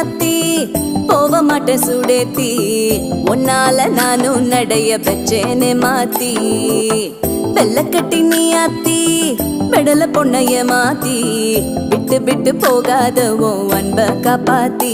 அத்தி போக மாட்டேன் சுடேத்தி உன்னால நானும் நடைய பெச்சேனே மாத்தி வெள்ளக்கட்டி நீ அத்தி பெடல பொண்ணைய மாத்தி விட்டு விட்டு போகாத உன் அன்ப காப்பாத்தி